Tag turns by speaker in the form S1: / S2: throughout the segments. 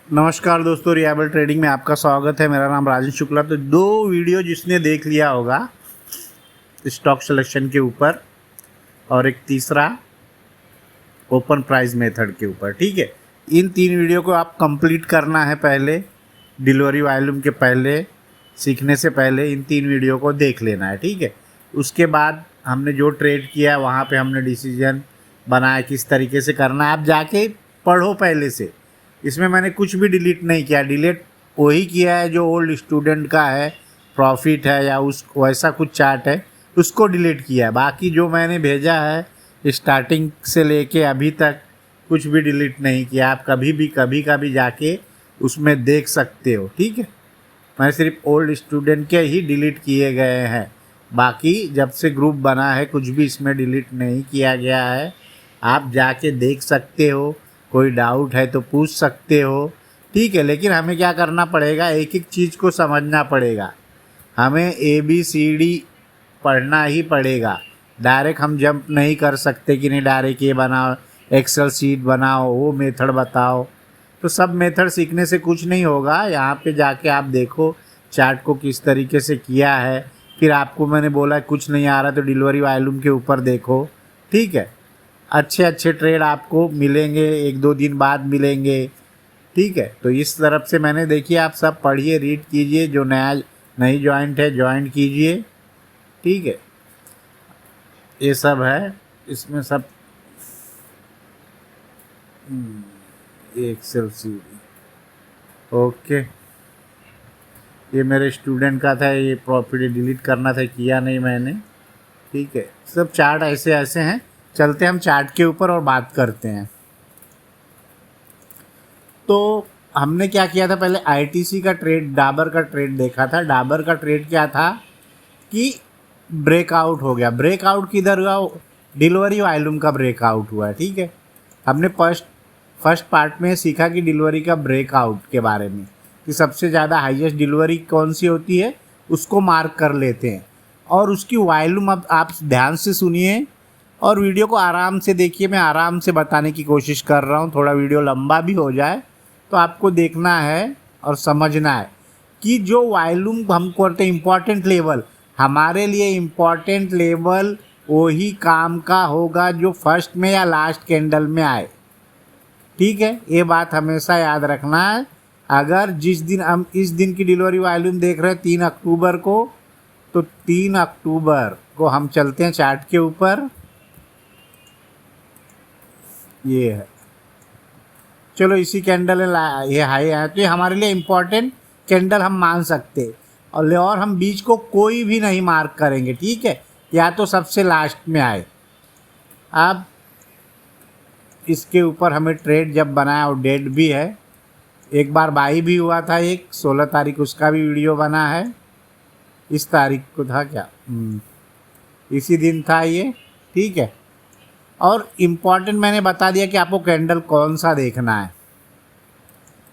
S1: नमस्कार दोस्तों, रियाबल ट्रेडिंग में आपका स्वागत है। मेरा नाम राजन शुक्ला। तो दो वीडियो जिसने देख लिया होगा स्टॉक सिलेक्शन के ऊपर और एक तीसरा ओपन प्राइस मेथड के ऊपर, ठीक है। इन तीन वीडियो को आप कंप्लीट करना है। पहले डिलीवरी वॉल्यूम के पहले सीखने से पहले इन तीन वीडियो को देख लेना है, ठीक है। उसके बाद हमने जो ट्रेड किया वहाँ पे हमने डिसीजन बनाया किस तरीके से करना है। आप जाके पढ़ो पहले से। इसमें मैंने कुछ भी डिलीट नहीं किया। डिलीट वही किया है जो ओल्ड स्टूडेंट का है, प्रॉफिट है या उस वैसा कुछ चार्ट है, उसको डिलीट किया है। बाकी जो मैंने भेजा है स्टार्टिंग से लेके अभी तक कुछ भी डिलीट नहीं किया। आप कभी का भी जाके उसमें देख सकते हो, ठीक है। मैं सिर्फ ओल्ड स्टूडेंट के ही डिलीट किए गए हैं। बाकी जब से ग्रुप बना है कुछ भी इसमें डिलीट नहीं किया गया है। आप जाके देख सकते हो, कोई डाउट है तो पूछ सकते हो, ठीक है। लेकिन हमें क्या करना पड़ेगा, एक एक चीज़ को समझना पड़ेगा। हमें ABCD पढ़ना ही पड़ेगा। डायरेक्ट हम जंप नहीं कर सकते कि नहीं डायरेक्ट ये बनाओ, एक्सेल शीट बनाओ, वो मेथड बताओ। तो सब मेथड सीखने से कुछ नहीं होगा। यहाँ पे जाके आप देखो चार्ट को किस तरीके से किया है। फिर आपको मैंने बोला कुछ नहीं आ रहा तो डिलीवरी वॉल्यूम के ऊपर देखो, ठीक है। अच्छे अच्छे ट्रेड आपको मिलेंगे, एक दो दिन बाद मिलेंगे, ठीक है। तो इस तरफ से मैंने देखिए, आप सब पढ़िए, रीड कीजिए। जो नई जॉइंट है ज्वाइंट कीजिए, ठीक है। ये सब है इसमें सब। Excel sheet, okay. ये मेरे स्टूडेंट का था, ये प्रॉपर्टी डिलीट करना था, किया नहीं मैंने, ठीक है। सब चार्ट ऐसे ऐसे हैं। चलते हम चार्ट के ऊपर और बात करते हैं। तो हमने क्या किया था, पहले ITC का ट्रेड, डाबर का ट्रेड देखा था। डाबर का ट्रेड क्या था कि ब्रेकआउट हो गया। ब्रेकआउट किधर हुआ, डिलीवरी वॉल्यूम का ब्रेकआउट हुआ है, ठीक है। हमने फर्स्ट पार्ट में सीखा कि डिलीवरी का ब्रेकआउट के बारे में, कि सबसे ज़्यादा हाईएस्ट डिलीवरी कौन सी होती है उसको मार्क कर लेते हैं। और उसकी वॉल्यूम, अब आप ध्यान से सुनिए और वीडियो को आराम से देखिए। मैं आराम से बताने की कोशिश कर रहा हूँ, थोड़ा वीडियो लंबा भी हो जाए तो आपको देखना है और समझना है कि जो वॉल्यूम हम करते हैं इम्पॉर्टेंट लेवल, हमारे लिए इम्पॉर्टेंट लेवल वही काम का होगा जो फर्स्ट में या लास्ट कैंडल में आए, ठीक है। ये बात हमेशा याद रखना है। अगर जिस दिन हम इस दिन की डिलीवरी वॉल्यूम देख रहे हैं 3 अक्टूबर को, तो 3 अक्टूबर को हम चलते हैं चार्ट के ऊपर। ये है, चलो इसी कैंडल में ये हाई है तो ये हमारे लिए इम्पोर्टेंट कैंडल हम मान सकते। और हम बीच को कोई भी नहीं मार्क करेंगे, ठीक है, या तो सबसे लास्ट में आए। अब इसके ऊपर हमें ट्रेड जब बनाया और डेट भी है, एक बार बाई भी हुआ था, एक 16 तारीख, उसका भी वीडियो बना है। इस तारीख को था क्या, इसी दिन था ये, ठीक है। और इम्पॉर्टेंट मैंने बता दिया कि आपको कैंडल कौन सा देखना है,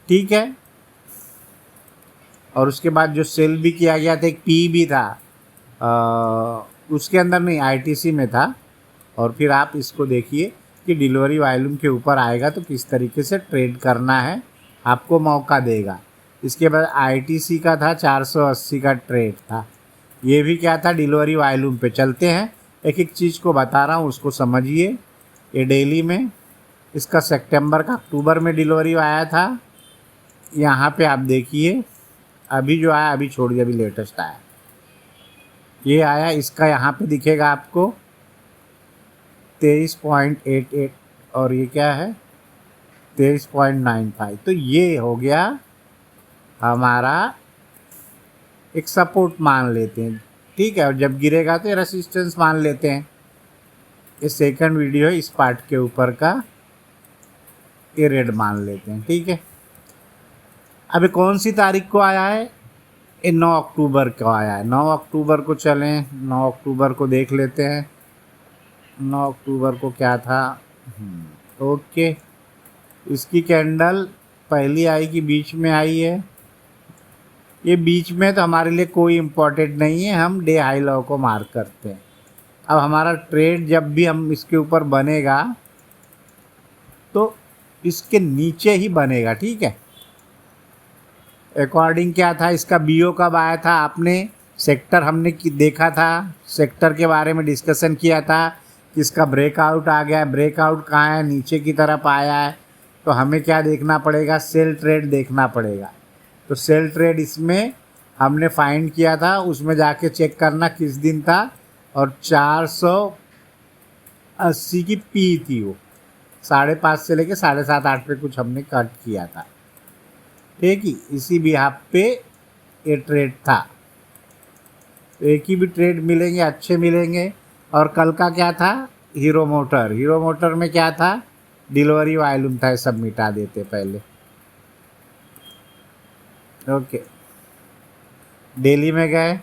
S1: ठीक है। और उसके बाद जो सेल भी किया गया था, एक पी भी था, उसके अंदर नहीं, ITC में था। और फिर आप इसको देखिए कि डिलीवरी वॉल्यूम के ऊपर आएगा तो किस तरीके से ट्रेड करना है, आपको मौका देगा। इसके बाद ITC का था 480 का ट्रेड था। ये भी क्या था, डिलीवरी वॉल्यूम पे। चलते हैं, एक एक चीज़ को बता रहा हूँ, उसको समझिए। ये डेली में इसका सितंबर का अक्टूबर में डिलीवरी आया था। यहाँ पे आप देखिए, अभी जो आया, अभी छोड़िए, अभी लेटेस्ट आया, ये आया। इसका यहाँ पे दिखेगा आपको 23.88 और ये क्या है 23.95। तो ये हो गया हमारा एक सपोर्ट मान लेते हैं, ठीक है। और जब गिरेगा तो ये रेसिस्टेंस मान लेते हैं। ये सेकंड वीडियो है इस पार्ट के ऊपर का, ये रेड मान लेते हैं, ठीक है। अभी कौन सी तारीख को आया है, ये 9 अक्टूबर को आया है। 9 अक्टूबर को चलें, 9 अक्टूबर को देख लेते हैं। 9 अक्टूबर को क्या था, ओके। इसकी कैंडल पहली आई कि बीच में आई है। ये बीच में तो हमारे लिए कोई इम्पोर्टेंट नहीं है, हम डे हाई लो को मार्क करते हैं। अब हमारा ट्रेड जब भी हम इसके ऊपर बनेगा तो इसके नीचे ही बनेगा, ठीक है। अकॉर्डिंग क्या था, इसका बीओ कब आया था, आपने सेक्टर हमने देखा था, सेक्टर के बारे में डिस्कशन किया था कि इसका ब्रेकआउट आ गया है। ब्रेकआउट कहाँ है, नीचे की तरफ आया है। तो हमें क्या देखना पड़ेगा, सेल ट्रेड देखना पड़ेगा। तो सेल ट्रेड इसमें हमने फाइंड किया था, उसमें जाके चेक करना किस दिन था, और 480 की पी थी वो, 5.5 से लेके 7.5-8 पे कुछ हमने कट किया था। ठीक है, इसी बिहाफ पे ये ट्रेड था। तो एक ही भी ट्रेड मिलेंगे, अच्छे मिलेंगे। और कल का क्या था, हीरो मोटर में क्या था, डिलीवरी वॉल्यूम था, सब मिटा देते पहले। ओके, डेली में गए,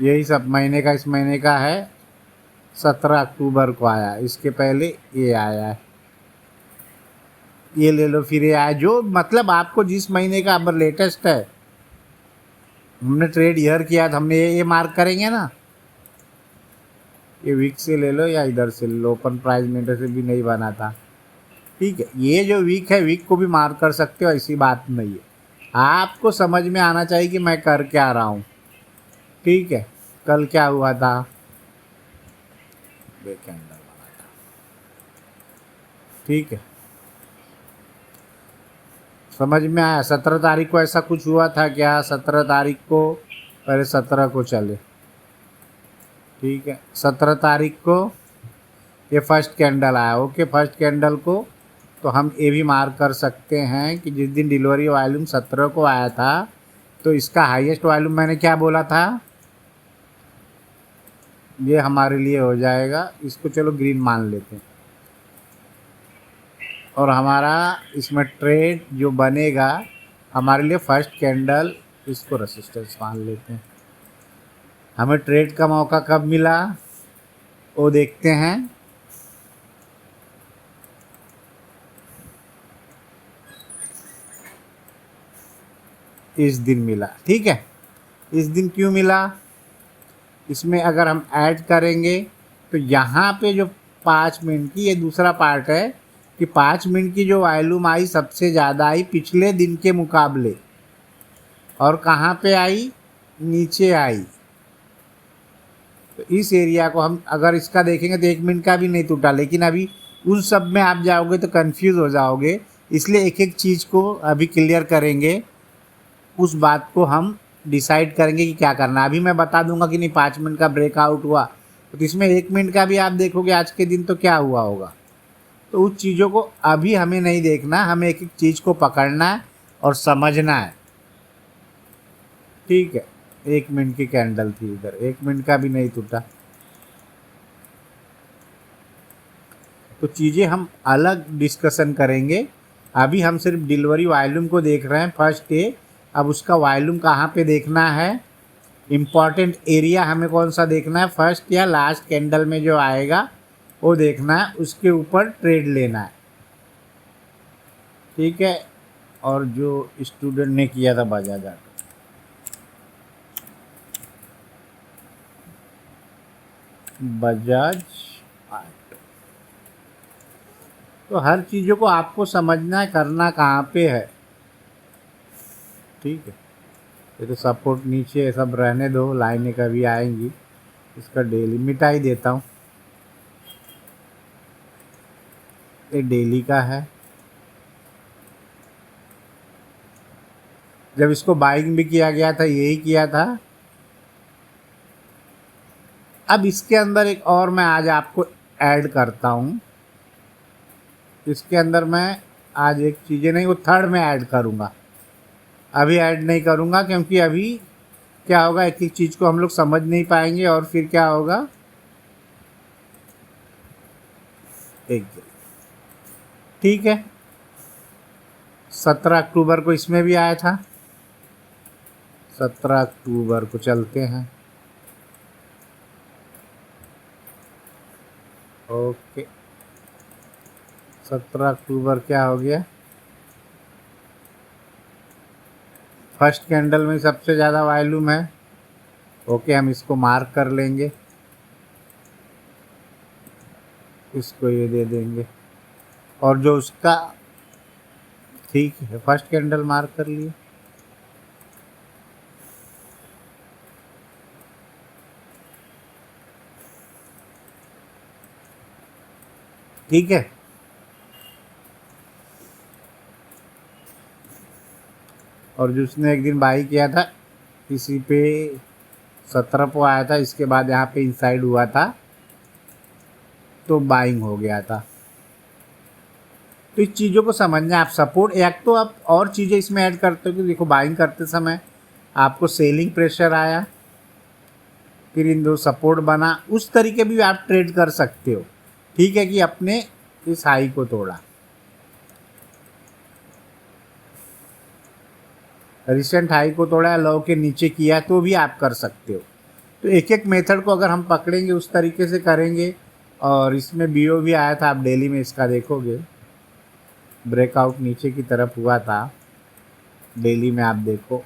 S1: यही सब महीने का, इस महीने का है 17 अक्टूबर को आया, इसके पहले ये आया है, ये ले लो, फिर ये आया। जो मतलब आपको जिस महीने का अब लेटेस्ट है, हमने ट्रेड ईयर किया था, हमने ये मार्क करेंगे ना, ये वीक से ले लो या इधर से ले लो, ओपन प्राइस मीटर से भी नहीं बना था। ठीक है, ये जो वीक है, वीक को भी मार्क कर सकते हो, ऐसी बात नहीं है। आपको समझ में आना चाहिए कि मैं कर क्या रहा हूँ। ठीक है, कल क्या हुआ था, कैंडल बना था। ठीक है, समझ में आया। 17 तारीख को ऐसा कुछ हुआ था क्या, 17 तारीख को, पहले 17 को चले। ठीक है, 17 तारीख को ये फर्स्ट कैंडल आया। ओके, फर्स्ट कैंडल को तो हम ये भी मार्क कर सकते हैं कि जिस दिन डिलीवरी वॉल्यूम 17 को आया था, तो इसका हाईएस्ट वॉल्यूम मैंने क्या बोला था, ये हमारे लिए हो जाएगा, इसको चलो ग्रीन मान लेते हैं। और हमारा इसमें ट्रेड जो बनेगा हमारे लिए फर्स्ट कैंडल, इसको रेजिस्टेंस मान लेते हैं। हमें ट्रेड का मौका कब मिला वो देखते हैं। इस दिन मिला। ठीक है, इस दिन क्यों मिला, इसमें अगर हम ऐड करेंगे तो यहाँ पे जो 5 मिनट की, ये दूसरा पार्ट है कि 5 मिनट की जो वॉल्यूम आई सबसे ज़्यादा आई पिछले दिन के मुकाबले, और कहाँ पे आई, नीचे आई। तो इस एरिया को हम अगर इसका देखेंगे तो 1 मिनट का भी नहीं टूटा, लेकिन अभी उन सब में आप जाओगे तो कंफ्यूज हो जाओगे, इसलिए एक एक चीज़ को अभी क्लियर करेंगे, उस बात को हम डिसाइड करेंगे कि क्या करना। अभी मैं बता दूंगा कि नहीं 5 मिनट का ब्रेकआउट हुआ, तो इसमें 1 मिनट का भी आप देखोगे आज के दिन तो क्या हुआ होगा। तो उस चीज़ों को अभी हमें नहीं देखना, हमें एक एक चीज़ को पकड़ना है और समझना है। ठीक है, 1 मिनट की कैंडल थी इधर, 1 मिनट का भी नहीं टूटा। तो चीज़ें हम अलग डिस्कशन करेंगे, अभी हम सिर्फ डिलीवरी वॉल्यूम को देख रहे हैं फर्स्ट डे। अब उसका वॉल्यूम कहाँ पे देखना है, इम्पॉर्टेंट एरिया हमें कौन सा देखना है, फर्स्ट या लास्ट कैंडल में जो आएगा वो देखना है, उसके ऊपर ट्रेड लेना है। ठीक है, और जो स्टूडेंट ने किया था बजाज ऑटो, तो हर चीज़ों को आपको समझना है, करना कहाँ पे है। ठीक है, ये तो सपोर्ट नीचे सब रहने दो, लाइनें कभी आएंगी, इसका डेली मिटा ही देता हूँ। ये डेली का है, जब इसको बाइंग भी किया गया था यही किया था। अब इसके अंदर एक और मैं आज आपको ऐड करता हूँ, इसके अंदर मैं आज एक चीज़ें नहीं, वो थर्ड में ऐड करूँगा, अभी ऐड नहीं करूँगा, क्योंकि अभी क्या होगा, एक एक चीज़ को हम लोग समझ नहीं पाएंगे और फिर क्या होगा, एक। ठीक है, 17 अक्टूबर को इसमें भी आया था, 17 अक्टूबर को चलते हैं। ओके, 17 अक्टूबर क्या हो गया, फर्स्ट कैंडल में सबसे ज़्यादा वॉल्यूम है। ओके, हम इसको मार्क कर लेंगे, इसको ये दे देंगे। और जो उसका ठीक है, फर्स्ट कैंडल मार्क कर लिए। ठीक है, और जिसने एक दिन बाई किया था किसी पे 17 को आया था, इसके बाद यहाँ पे इनसाइड हुआ था तो बाइंग हो गया था। तो इस चीज़ों को समझना, आप सपोर्ट एक तो आप और चीज़ें इसमें ऐड करते हो कि देखो बाइंग करते समय आपको सेलिंग प्रेशर आया, फिर इन दो सपोर्ट बना, उस तरीके भी आप ट्रेड कर सकते हो। ठीक है कि अपने इस हाई को तोड़ा, रिसेंट हाई को तोड़ा या लो के नीचे किया तो भी आप कर सकते हो। तो एक एक मेथड को अगर हम पकड़ेंगे उस तरीके से करेंगे। और इसमें बीओ भी आया था, आप डेली में इसका देखोगे ब्रेकआउट नीचे की तरफ हुआ था, डेली में आप देखो।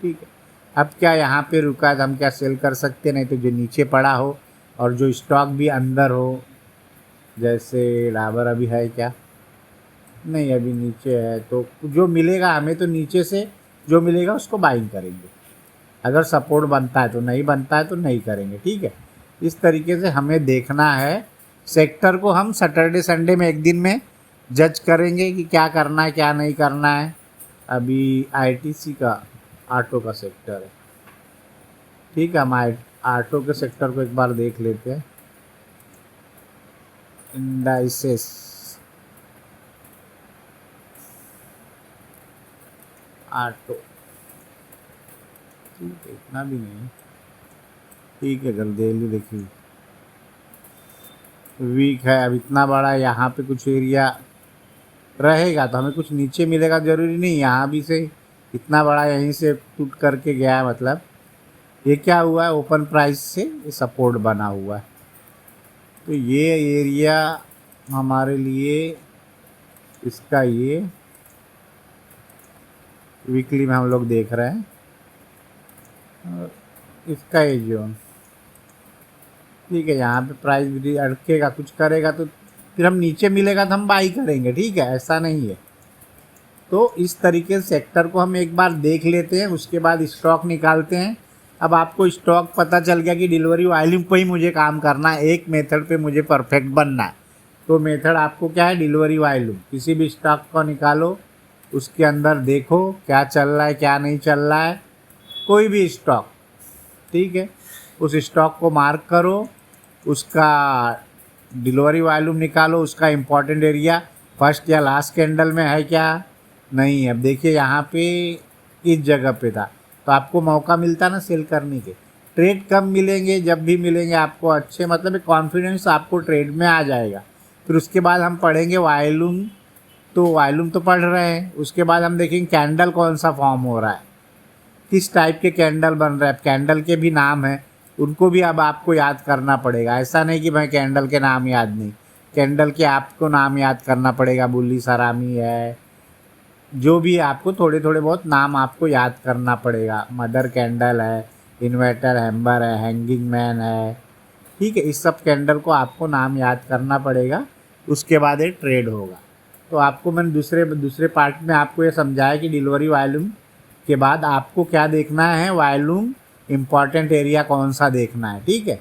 S1: ठीक है, अब क्या यहाँ पे रुका है तो हम क्या सेल कर सकते, नहीं तो जो नीचे पड़ा हो और जो स्टॉक भी अंदर हो, जैसे डाबर अभी है क्या, नहीं अभी नीचे है, तो जो मिलेगा हमें तो नीचे से जो मिलेगा उसको बाइंग करेंगे। अगर सपोर्ट बनता है तो, नहीं बनता है तो नहीं करेंगे। ठीक है, इस तरीके से हमें देखना है। सेक्टर को हम सैटरडे संडे में एक दिन में जज करेंगे कि क्या करना है क्या नहीं करना है। अभी आईटीसी का ऑटो का सेक्टर है, ठीक है, हम ऑटो के सेक्टर को एक बार देख लेते हैं। इंडाइसेस ऑटो, ठीक है, इतना भी नहीं, ठीक है, कर डेली देखिए वीक है। अब इतना बड़ा यहाँ पे कुछ एरिया रहेगा तो हमें कुछ नीचे मिलेगा, ज़रूरी नहीं यहाँ भी से इतना बड़ा यहीं से टूट करके गया है, मतलब ये क्या हुआ है, ओपन प्राइस से सपोर्ट बना हुआ है। तो ये एरिया हमारे लिए, इसका ये वीकली में हम लोग देख रहे हैं, और इसका ये जोन, ठीक है, यहाँ पे प्राइस भी अटकेगा कुछ करेगा तो फिर हम नीचे मिलेगा तो हम बाई करेंगे। ठीक है, ऐसा नहीं है। तो इस तरीके से सेक्टर को हम एक बार देख लेते हैं, उसके बाद स्टॉक निकालते हैं। अब आपको स्टॉक पता चल गया कि डिलीवरी वॉल्यूम पे ही मुझे काम करना है, एक मेथड पे मुझे परफेक्ट बनना है। तो मेथड आपको क्या है, डिलीवरी वॉल्यूम। किसी भी स्टॉक को निकालो, उसके अंदर देखो क्या चल रहा है क्या नहीं चल रहा है, कोई भी स्टॉक, ठीक है, उस स्टॉक को मार्क करो, उसका डिलीवरी वॉल्यूम निकालो, उसका इम्पॉर्टेंट एरिया फर्स्ट या लास्ट कैंडल में है क्या, नहीं है। अब देखिए यहाँ पे इस जगह पे था तो आपको मौका मिलता ना सेल करने के। ट्रेड कब मिलेंगे, जब भी मिलेंगे आपको अच्छे, मतलब एक कॉन्फिडेंस आपको ट्रेड में आ जाएगा। फिर उसके बाद हम पढ़ेंगे वॉल्यूम, तो वॉल्यूम तो पढ़ रहे हैं, उसके बाद हम देखेंगे कैंडल कौन सा फॉर्म हो रहा है, किस टाइप के कैंडल बन रहे हैं। कैंडल के भी नाम हैं, उनको भी अब आपको याद करना पड़ेगा। ऐसा नहीं कि भाई कैंडल के नाम याद नहीं, कैंडल के आपको नाम याद करना पड़ेगा। बुल्ली सरामी है, जो भी आपको थोड़े थोड़े बहुत नाम आपको याद करना पड़ेगा। मदर कैंडल है, इन्वर्टर हैम्बर है, हैंगिंग मैन है, ठीक है, इस सब कैंडल को आपको नाम याद करना पड़ेगा, उसके बाद ये ट्रेड होगा। तो आपको मैंने दूसरे पार्ट में आपको ये समझाया कि डिलीवरी वॉल्यूम के बाद आपको क्या देखना है, वॉल्यूम, इम्पॉर्टेंट एरिया कौन सा देखना है। ठीक है,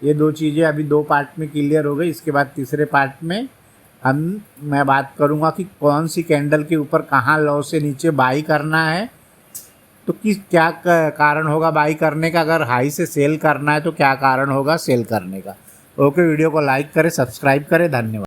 S1: ये दो चीज़ें अभी दो पार्ट में क्लियर हो गई। इसके बाद तीसरे पार्ट में मैं बात करूँगा कि कौन सी कैंडल के ऊपर कहाँ लो से नीचे बाई करना है, तो किस क्या कारण होगा बाई करने का। अगर हाई से सेल करना है तो क्या कारण होगा सेल करने का। ओके, वीडियो को लाइक करें, सब्सक्राइब करें, धन्यवाद।